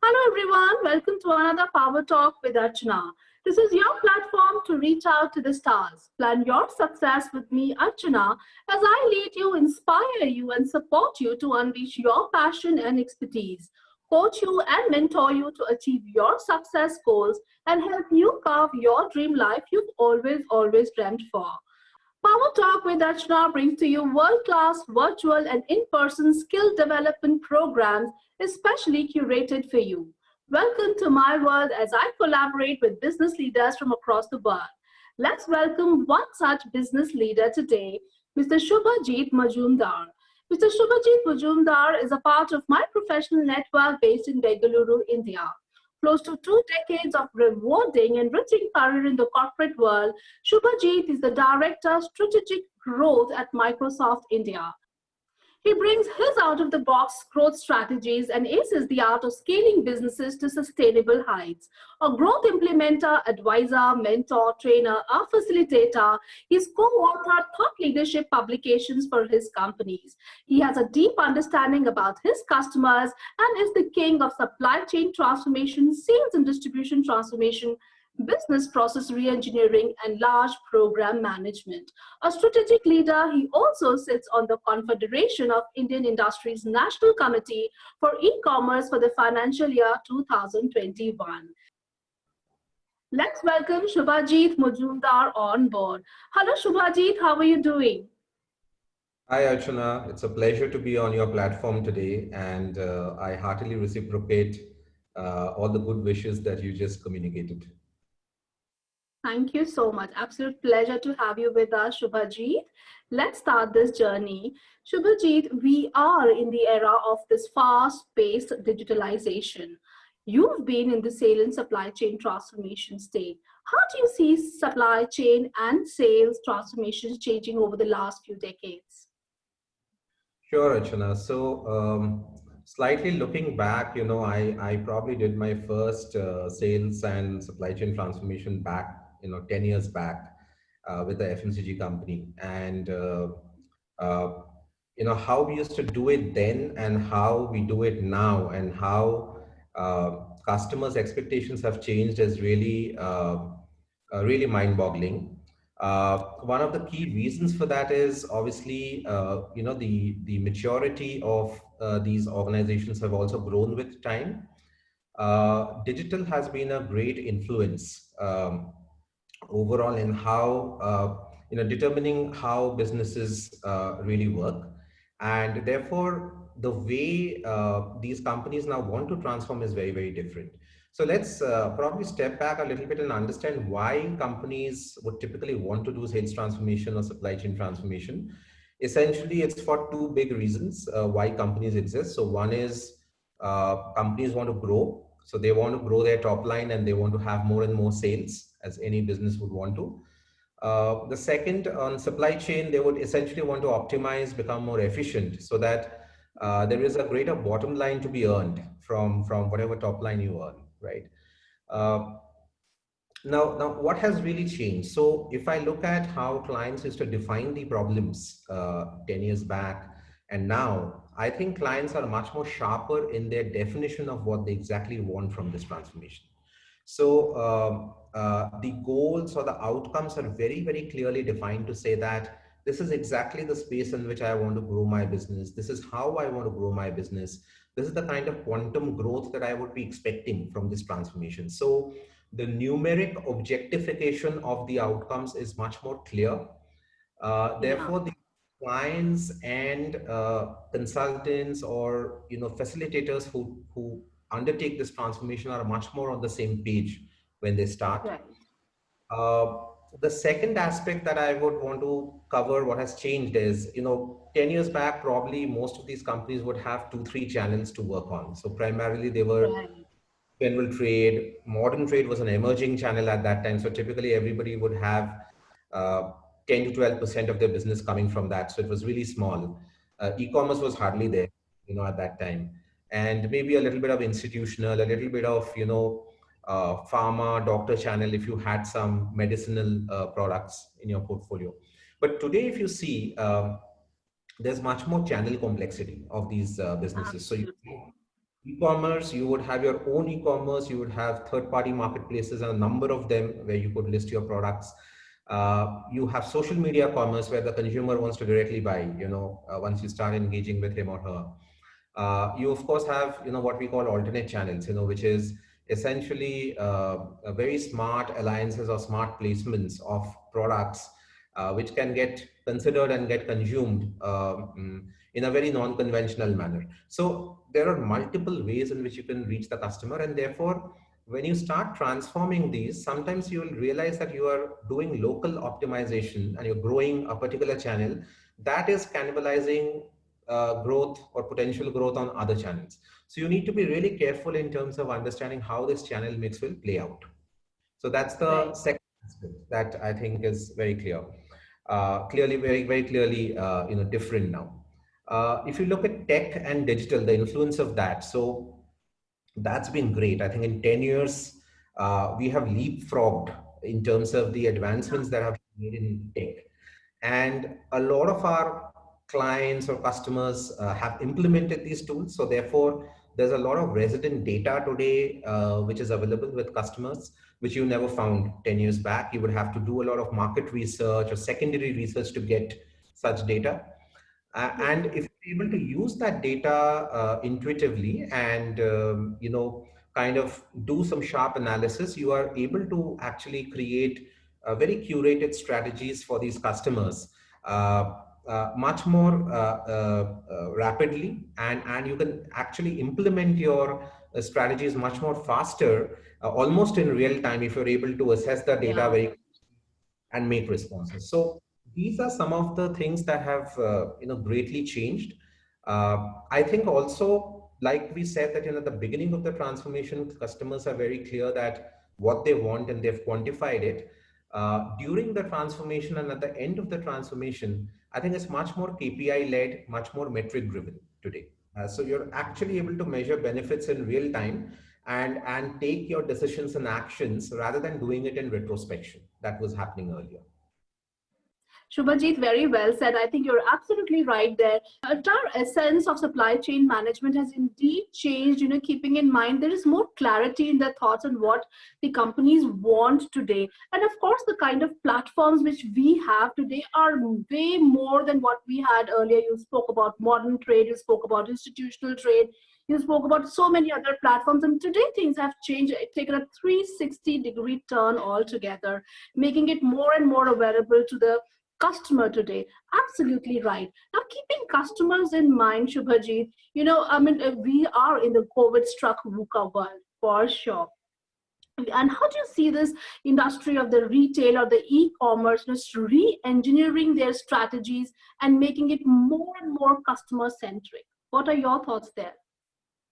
Hello everyone, welcome to another Power Talk with Archana. This is your platform to reach out to the stars. Plan your success with me, Archana, as I lead you, inspire you, and support you to unleash your passion and expertise, coach you and mentor you to achieve your success goals, and help you carve your dream life you've always dreamt for. Power Talk with Archana brings to you world-class virtual and in-person skill development programs especially curated for you. Welcome to my world as I collaborate with business leaders from across the world. Let's welcome one such business leader today, Mr. Subhajit Mazumder. Mr. Subhajit Mazumder is a part of my professional network based in Bengaluru, India. Close to 2 decades of rewarding and enriching career in the corporate world, Subhajit is the Director of Strategic Growth at Microsoft India. He brings his out-of-the-box growth strategies and aces the art of scaling businesses to sustainable heights. A growth implementer, advisor, mentor, trainer, or facilitator, he's co-authored thought leadership publications for his companies. He has a deep understanding about his customers and is the king of supply chain transformation, sales and distribution transformation, business process reengineering, and large program management. A strategic leader, he also sits on the Confederation of Indian Industries National Committee for E-commerce for the financial year 2021. Let's welcome Subhajit Majumdar on board. Hello Subhajit, how are you doing? Hi, Archana. It's a pleasure to be on your platform today, and I heartily reciprocate all the good wishes that you just communicated. Thank you so much. Absolute pleasure to have you with us, Subhajit. Let's start this journey. Subhajit, we are in the era of this fast-paced digitalization. You've been in the sales and supply chain transformation state. How do you see supply chain and sales transformations changing over the last few decades? Sure, Archana. So, slightly looking back, I probably did my first sales and supply chain transformation back, 10 years back with the FMCG company. And uh, how we used to do it then and how we do it now, and how customers expectations have changed is really mind-boggling. One of the key reasons for that is obviously the maturity of these organizations have also grown with time. Digital has been a great influence overall in how determining how businesses really work, and therefore the way these companies now want to transform is very different. So let's probably step back a little bit and understand why companies would typically want to do sales transformation or supply chain transformation. Essentially, it's for two big reasons why companies exist. So one is companies want to grow. So they want to grow their top line and they want to have more and more sales, as any business would want to. The second, on supply chain, they would essentially want to optimize, become more efficient, so that there is a greater bottom line to be earned from whatever top line you earn, right? Uh, now, what has really changed? So if I look at how clients used to define the problems 10 years back and now, I think clients are much more sharper in their definition of what they exactly want from this transformation. So the goals or the outcomes are very clearly defined to say that this is exactly the space in which I want to grow my business. This is how I want to grow my business. This is the kind of quantum growth that I would be expecting from this transformation. So the numeric objectification of the outcomes is much more clear. Yeah. Therefore, the clients and consultants or facilitators who undertake this transformation are much more on the same page when they start. Right. Uh, the second aspect that I would want to cover what has changed is, 10 years back, probably most of these companies would have 2-3 channels to work on. So primarily they were Right. general trade. Modern trade was an emerging channel at that time. So typically everybody would have uh, 10 to 12% of their business coming from that. So it was really small. E-commerce was hardly there, at that time. And maybe a little bit of institutional, a little bit of, pharma, doctor channel, if you had some medicinal products in your portfolio. But today, if you see, there's much more channel complexity of these businesses. So you Absolutely. E-commerce, you would have your own e-commerce, you would have third-party marketplaces, and a number of them where you could list your products. You have social media commerce where the consumer wants to directly buy, once you start engaging with him or her. You of course have, what we call alternate channels, which is essentially a very smart alliances or smart placements of products, which can get considered and get consumed in a very non-conventional manner. So there are multiple ways in which you can reach the customer, and therefore, when you start transforming these, sometimes you will realize that you are doing local optimization and you're growing a particular channel that is cannibalizing growth or potential growth on other channels. So you need to be really careful in terms of understanding how this channel mix will play out. So that's the Right. second aspect that I think is very clear. Clearly, very, very clearly, different now. If you look at tech and digital, the influence of that. So that's been great. I think in 10 years, we have leapfrogged in terms of the advancements that have been made in tech. And a lot of our clients or customers have implemented these tools. So therefore, there's a lot of resident data today, which is available with customers, which you never found 10 years back. You would have to do a lot of market research or secondary research to get such data. Yeah. And if you're able to use that data intuitively and kind of do some sharp analysis, you are able to actually create very curated strategies for these customers much more rapidly, and you can actually implement your strategies much more faster, almost in real time, if you're able to assess the data Yeah. very and make responses. So these are some of the things that have greatly changed. I think also, like we said, that the beginning of the transformation, customers are very clear that what they want and they've quantified it. During the transformation and at the end of the transformation, I think it's much more KPI led, much more metric driven today. So you're actually able to measure benefits in real time and take your decisions and actions rather than doing it in retrospection that was happening earlier. Shubhajit, very well said. I think you're absolutely right there. The entire essence of supply chain management has indeed changed, keeping in mind there is more clarity in their thoughts on what the companies want today. And of course, the kind of platforms which we have today are way more than what we had earlier. You spoke about modern trade, you spoke about institutional trade, you spoke about so many other platforms. And today things have changed, taken a 360-degree turn altogether, making it more and more available to the customer today. Absolutely right. Now, keeping customers in mind, Shubhajit, we are in the COVID struck VUCA world for sure. And how do you see this industry of the retail or the e-commerce just re-engineering their strategies and making it more and more customer centric? What are your thoughts there?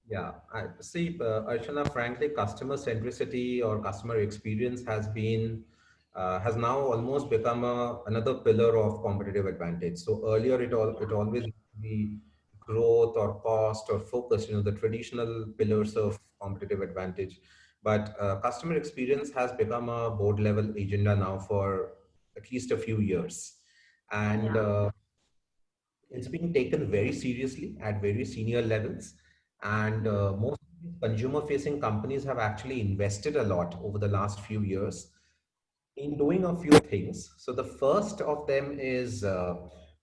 Yeah, I see, Archana, frankly, customer centricity or customer experience has now almost become another pillar of competitive advantage. So earlier, it always used to be growth or cost or focus, the traditional pillars of competitive advantage. But customer experience has become a board level agenda now for at least a few years. And Yeah. it's being taken very seriously at very senior levels. And most consumer facing companies have actually invested a lot over the last few years in doing a few things. So the first of them is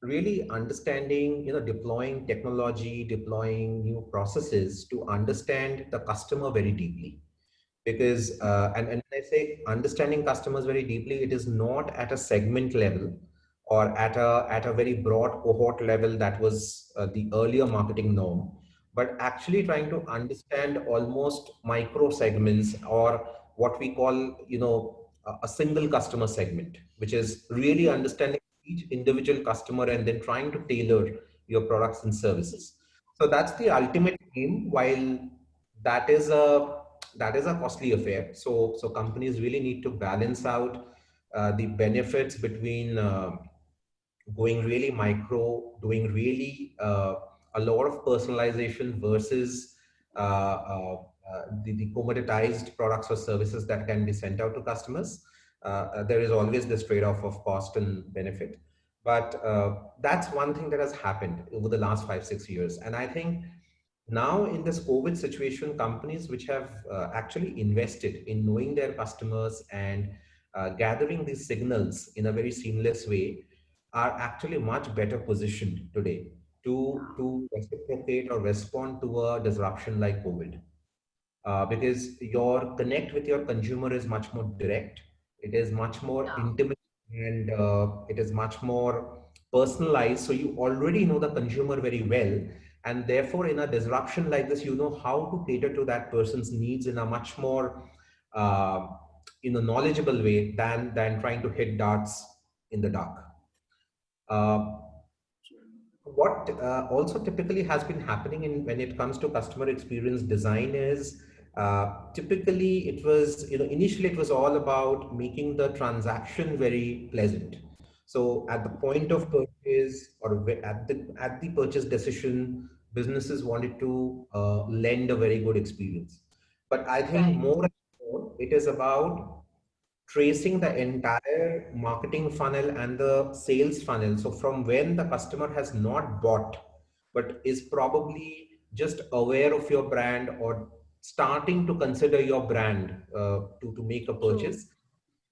really understanding, deploying technology, deploying new processes to understand the customer very deeply. Because and when I say understanding customers very deeply, it is not at a segment level or at a very broad cohort level that was the earlier marketing norm, but actually trying to understand almost micro segments, or what we call a single customer segment, which is really understanding each individual customer and then trying to tailor your products and services. So that's the ultimate aim. While that is a that is a costly affair. So companies really need to balance out the benefits between going really micro, doing really a lot of personalization versus the commoditized products or services that can be sent out to customers. There is always this trade-off of cost and benefit. But that's one thing that has happened over the last 5, 6 years. And I think Now in this COVID situation, companies which have actually invested in knowing their customers and gathering these signals in a very seamless way are actually much better positioned today to reciprocate or respond to a disruption like COVID, because your connect with your consumer is much more direct, it is much more Yeah, intimate, and it is much more personalized. So you already know the consumer very well, and therefore in a disruption like this, you know how to cater to that person's needs in a much more uh, knowledgeable way than trying to hit darts in the dark. Uh, what also typically has been happening in when it comes to customer experience design is typically it was, initially it was all about making the transaction very pleasant. So at the point of purchase or at the purchase decision, businesses wanted to lend a very good experience. But I think right. more and more it is about tracing the entire marketing funnel and the sales funnel. So from when the customer has not bought, but is probably just aware of your brand or starting to consider your brand to make a True, purchase,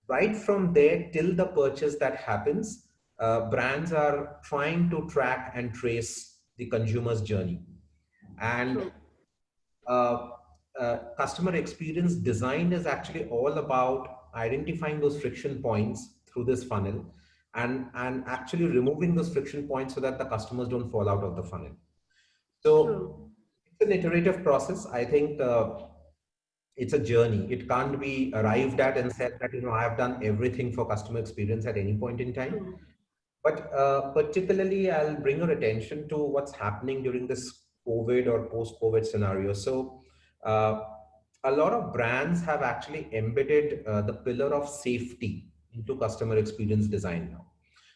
right from there till the purchase that happens, brands are trying to track and trace the consumer's journey. And true, uh, customer experience design is actually all about identifying those friction points through this funnel and actually removing those friction points so that the customers don't fall out of the funnel. true. So it's an iterative process. I think it's a journey. It can't be arrived at and said that, I have done everything for customer experience at any point in time. True. But particularly, I'll bring your attention to what's happening during this COVID or post-COVID scenario. So, uh, a lot of brands have actually embedded the pillar of safety into customer experience design now.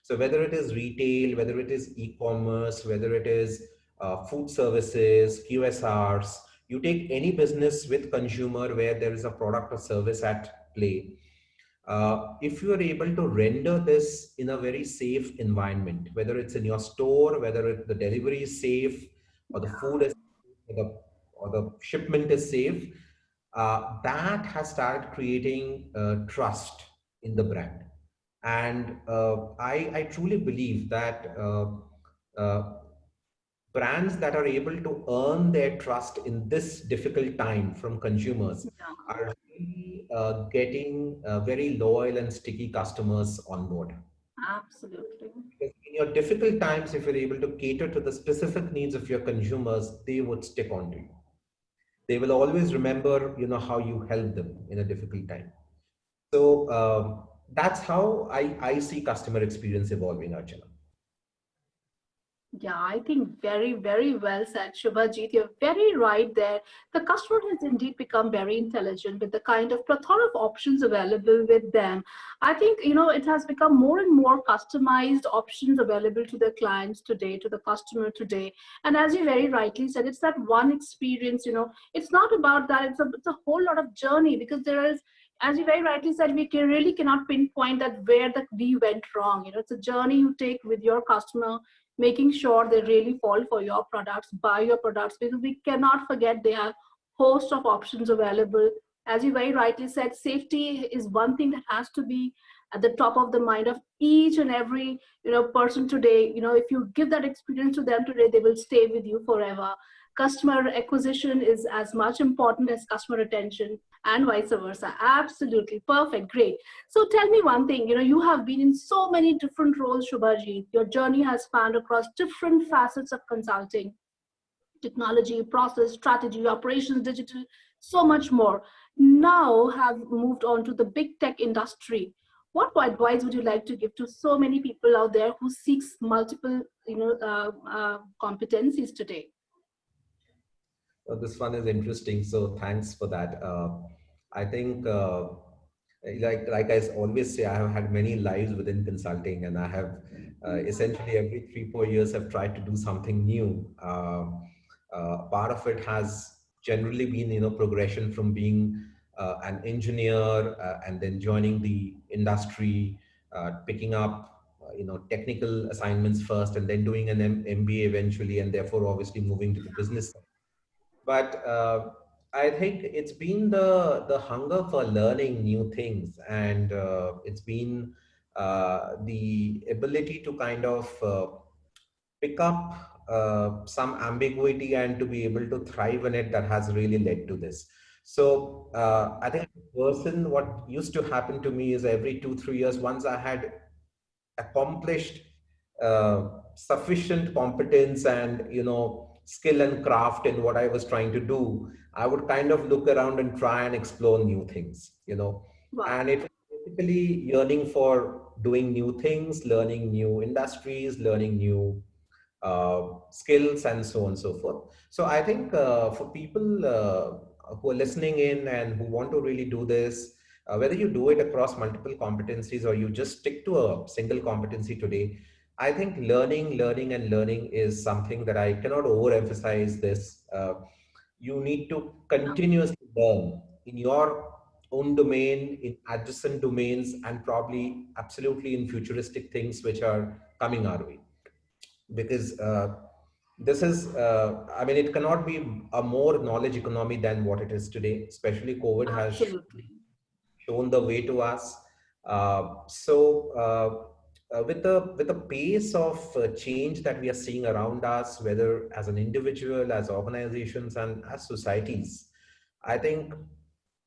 So, whether it is retail, whether it is e-commerce, whether it is food services, QSRs, you take any business with consumer where there is a product or service at play, if you are able to render this in a very safe environment, whether it's in your store, whether the delivery is safe, or the food is, or the shipment is safe, that has started creating trust in the brand. And I truly believe that uh, brands that are able to earn their trust in this difficult time from consumers Yeah, are really getting very loyal and sticky customers on board. absolutely. Because in your difficult times, if you're able to cater to the specific needs of your consumers, they would stick on to you. They will always remember, how you helped them in a difficult time. So that's how I see customer experience evolving, Archana. Yeah, I think very, very well said, Shubhajit. You're very right there. The customer has indeed become very intelligent with the kind of plethora of options available with them. I think, it has become more and more customized options available to the clients today, to the customer today. And as you very rightly said, it's that one experience, it's not about that. It's a whole lot of journey because there is, as you very rightly said, we really cannot pinpoint that where that we went wrong. It's a journey you take with your customer, making sure they really fall for your products, buy your products, because we cannot forget they have host of options available. As you very rightly said, safety is one thing that has to be at the top of the mind of each and every person today. If you give that experience to them today, they will stay with you forever. Customer acquisition is as much important as customer retention, and vice versa. Absolutely perfect, great. So tell me one thing, you have been in so many different roles, Shubhajit. Your journey has spanned across different facets of consulting, technology, process, strategy, operations, digital, so much more. Now have moved on to the big tech industry. What advice would you like to give to so many people out there who seeks multiple, competencies today? This one is interesting. So thanks for that. I think, like I always say, I have had many lives within consulting, and I have essentially every 3 4 years have tried to do something new. Part of it has generally been, progression from being an engineer and then joining the industry, picking up technical assignments first, and then doing an MBA eventually, and therefore obviously moving to the business side. But I think it's been the hunger for learning new things, and it's been the ability to kind of pick up some ambiguity and to be able to thrive in it that has really led to this. So I think person, what used to happen to me is every 2 3 years, once I had accomplished sufficient competence and skill and craft in what I was trying to do, I would kind of look around and try and explore new things, Wow. and it was basically yearning for doing new things, learning new industries, learning new skills, and so on and so forth. So I think for people who are listening in and who want to really do this, whether you do it across multiple competencies or you just stick to a single competency today, I think learning, and learning is something that I cannot overemphasize this. You need to Yeah, continuously learn in your own domain, in adjacent domains, and probably absolutely in futuristic things which are coming our way, because this is I mean, it cannot be a more knowledge economy than what it is today. Especially COVID has absolutely. shown the way to us. With the pace of change that we are seeing around us, whether as an individual, as organizations, and as societies, I think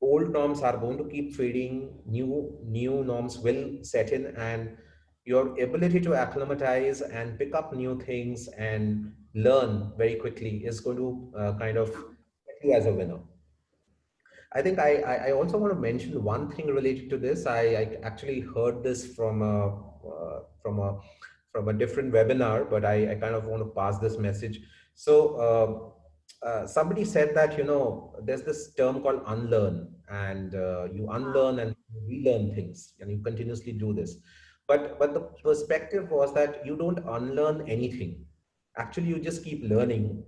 old norms are going to keep fading. New norms will set in, and your ability to acclimatize and pick up new things and learn very quickly is going to kind of set you as a winner. I think I also want to mention one thing related to this. I actually heard this uh, from a from a different webinar, but I kind of want to pass this message. So somebody said that there's this term called unlearn, and you Wow. unlearn and relearn things, and you continuously do this. But the perspective was that you don't unlearn anything. Actually, you just keep learning,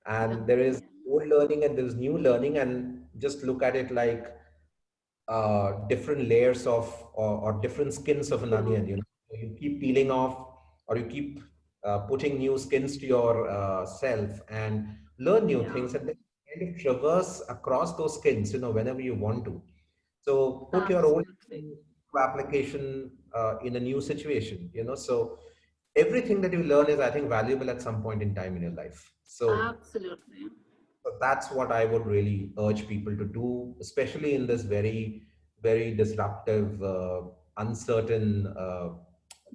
Yeah. and there is Yeah. old learning and there's new learning, and just look at it like different layers of, or different skins of an Yeah. onion. You keep peeling off, or you keep putting new skins to your self and learn new Yeah. things, and then kind of traverse across those skins, whenever you want to. So put your old Absolutely. application in a new situation. So everything that you learn is, I think, valuable at some point in time in your life. Absolutely. So that's what I would really urge people to do, especially in this very, very disruptive, uncertain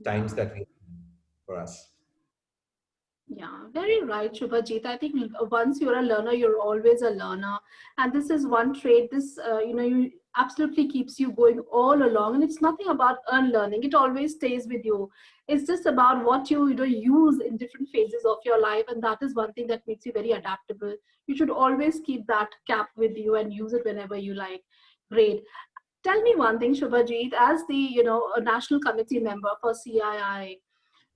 times Yeah. that we for us. Yeah, very right, Shubhajit. I think once you're a learner, you're always a learner, and this is one trait. This, you absolutely keeps you going all along, and it's nothing about unlearning. It always stays with you. It's just about what you use in different phases of your life, and that is one thing that makes you very adaptable. You should always keep that cap with you and use it whenever you like. Great. Tell me one thing, Shubhajit, as the a national committee member for CII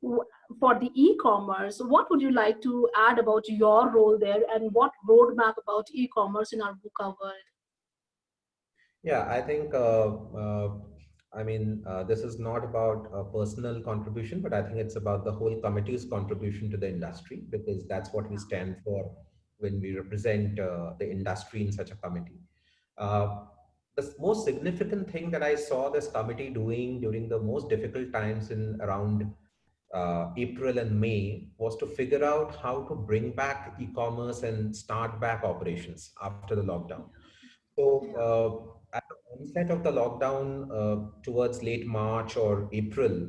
w- for the e-commerce, what would you like to add about your role there, and what roadmap about e-commerce in our VUCA world? Yeah, I think, I mean, this is not about a personal contribution, but I think it's about the whole committee's contribution to the industry, because that's what we Yeah, stand for when we represent the industry in such a committee. Uh, the most significant thing that I saw this committee doing during the most difficult times in around April and May was to figure out how to bring back e-commerce and start back operations after the lockdown. So yeah, at the onset of the lockdown, towards late March or April,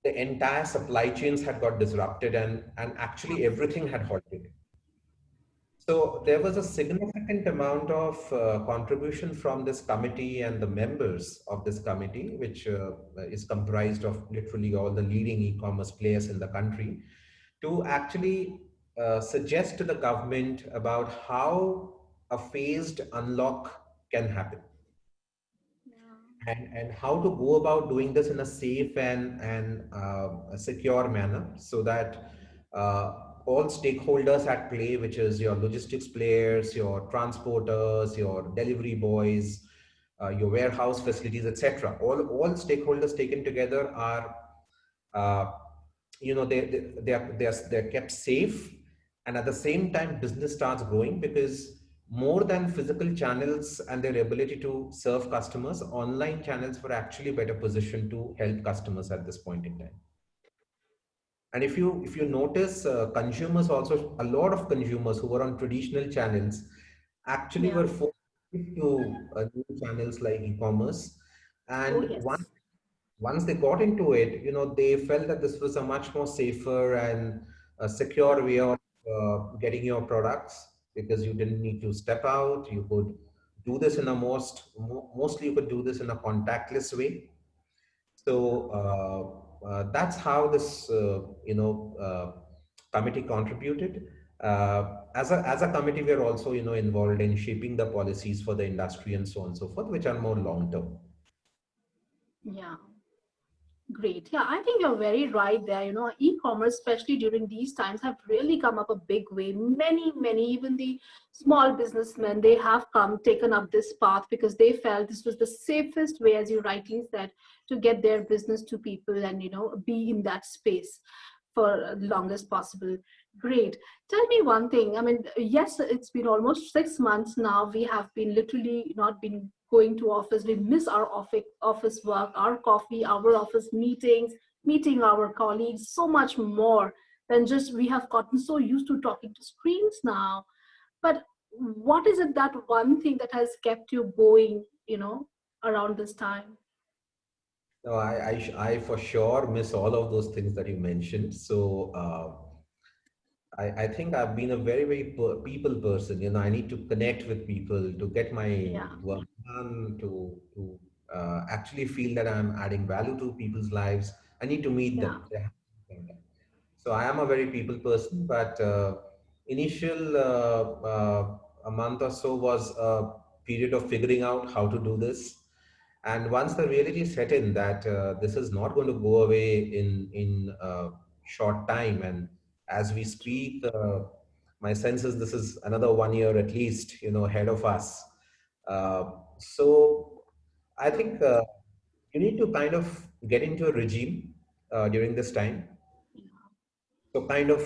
the entire supply chains had got disrupted, and actually everything had halted. So there was a significant amount of contribution from this committee and the members of this committee, which is comprised of literally all the leading e-commerce players in the country, to actually suggest to the government about how a phased unlock can happen, and how to go about doing this in a safe and a secure manner, so that uh, all stakeholders at play, which is your logistics players, your transporters, your delivery boys, your warehouse facilities, etc., all stakeholders taken together are uh, they're kept safe, And at the same time, business starts growing because more than physical channels and their ability to serve customers, online channels were actually better positioned to help customers at this point in time. And if you notice, consumers also, a lot of consumers who were on traditional channels actually Yeah. were forced to new channels like e-commerce. Oh, And yes. once they got into it, they felt that this was a much more safer and a secure Yeah. way of getting your products, because you didn't need to step out. You could do this in a mostly you could do this in a contactless way. So that's how this committee contributed. As a committee, we are also involved in shaping the policies for the industry and so on and so forth, which are more long term. Yeah. Great. Yeah, I think you're very right there. E-commerce, especially during these times, have really come up a big way. Many, even the small businessmen, they have taken up this path because they felt this was the safest way, as you rightly said, to get their business to people and, be in that space for longest possible. Great. Tell me one thing. I mean, yes, it's been almost 6 months now. We have been literally not been going to office. We miss our office work, our coffee, our office meetings, meeting our colleagues, so much more than just we have gotten so used to talking to screens now. But what is it, that one thing that has kept you going, around this time? No, I for sure miss all of those things that you mentioned. So I think I've been a very people person. I need to connect with people to get my Yeah, work done, to actually feel that I'm adding value to people's lives. I need to meet yeah, them. They have to come. So I am a very people person, but initial a month or so was a period of figuring out how to do this. And once the reality set in that this is not going to go away in short time, and as we true. speak, my sense is this is another 1 year at least, ahead of us. So I True. think you need to kind of get into a regime during this time. Yeah, So kind of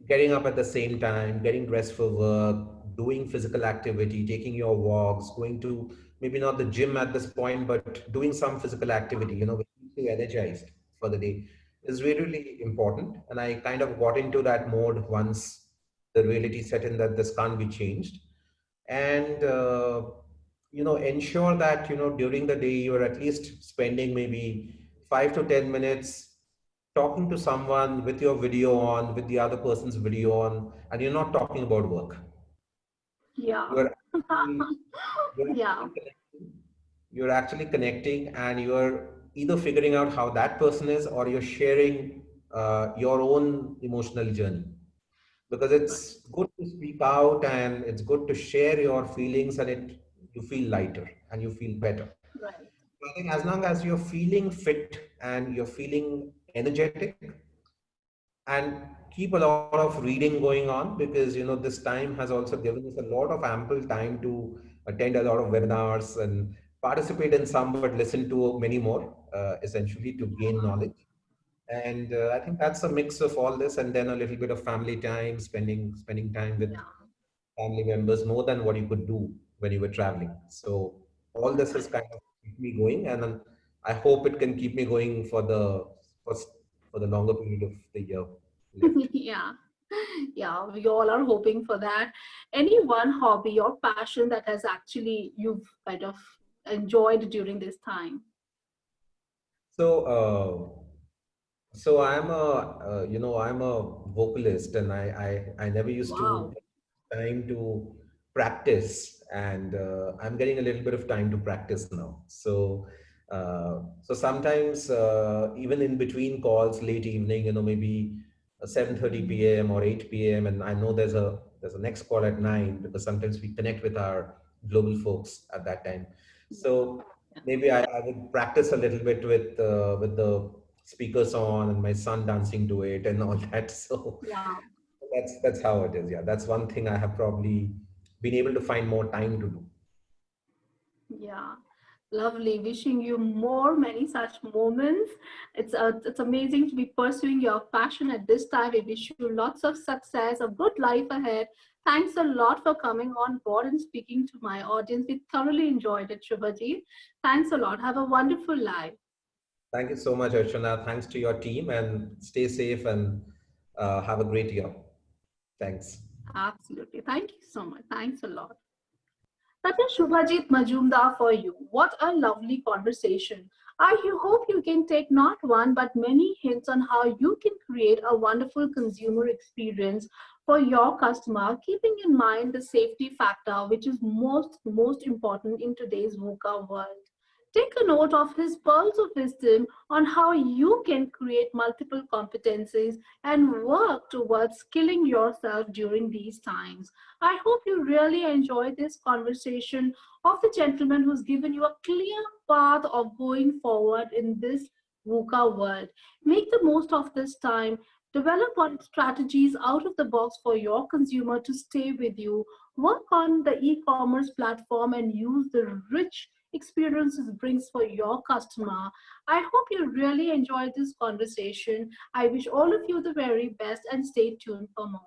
getting up at the same time, getting dressed for work, doing physical activity, taking your walks, going to maybe not the gym at this point, but doing some physical activity, which keeps you energized for the day is really, really important. And I kind of got into that mode once the reality set in that this can't be changed. And ensure that during the day you're at least spending maybe 5 to 10 minutes talking to someone with your video on, with the other person's video on, and you're not talking about work. yeah. You're actually, you're Yeah, actually connecting. You're actually connecting, and you're either figuring out how that person is, or you're sharing your own emotional journey. Because right, it's good to speak out, and it's good to share your feelings, and you feel lighter and you feel better. right. So I think as long as you're feeling fit and you're feeling energetic, and keep a lot of reading going on, because this time has also given us a lot of ample time to attend a lot of webinars and participate in some, but listen to many more, essentially to gain knowledge. And I think that's a mix of all this, and then a little bit of family time, spending time with Yeah, family members more than what you could do when you were traveling. So all this has right. kind of keep me going, and I hope it can keep me going for, for the longer period of the year left. Yeah, yeah, we all are hoping for that. Any one hobby or passion that has actually you've kind of enjoyed during this time? So, I'm a vocalist, and I never used to Wow. time to practice, and I'm getting a little bit of time to practice now. So sometimes even in between calls, late evening, maybe 7:30 p.m. or 8 p.m., and I know there's a next call at 9, because sometimes we connect with our global folks at that time. Yeah, So yeah, maybe I would practice a little bit with the speakers on, and my son dancing to it and all that. So yeah, that's how it is. Yeah, that's one thing I have probably been able to find more time to do. yeah. Lovely. Wishing you many such moments. It's amazing to be pursuing your passion at this time. We wish you lots of success, a good life ahead. Thanks a lot for coming on board and speaking to my audience. We thoroughly enjoyed it, Shubhajit. Thanks a lot. Have a wonderful life. Thank you so much, Archana. Thanks to your team and stay safe and have a great year. Thanks. Absolutely. Thank you so much. Thanks a lot. That is Shubhajit Majumdar for you. What a lovely conversation. I hope you can take not one but many hints on how you can create a wonderful consumer experience for your customer, keeping in mind the safety factor, which is most important in today's VUCA world. Take a note of his pearls of wisdom on how you can create multiple competencies and work towards skilling yourself during these times. I hope you really enjoyed this conversation of the gentleman who's given you a clear path of going forward in this VUCA world. Make the most of this time. Develop on strategies out of the box for your consumer to stay with you. Work on the e-commerce platform and use the rich experiences it brings for your customer. I hope you really enjoyed this conversation. I wish all of you the very best and stay tuned for more.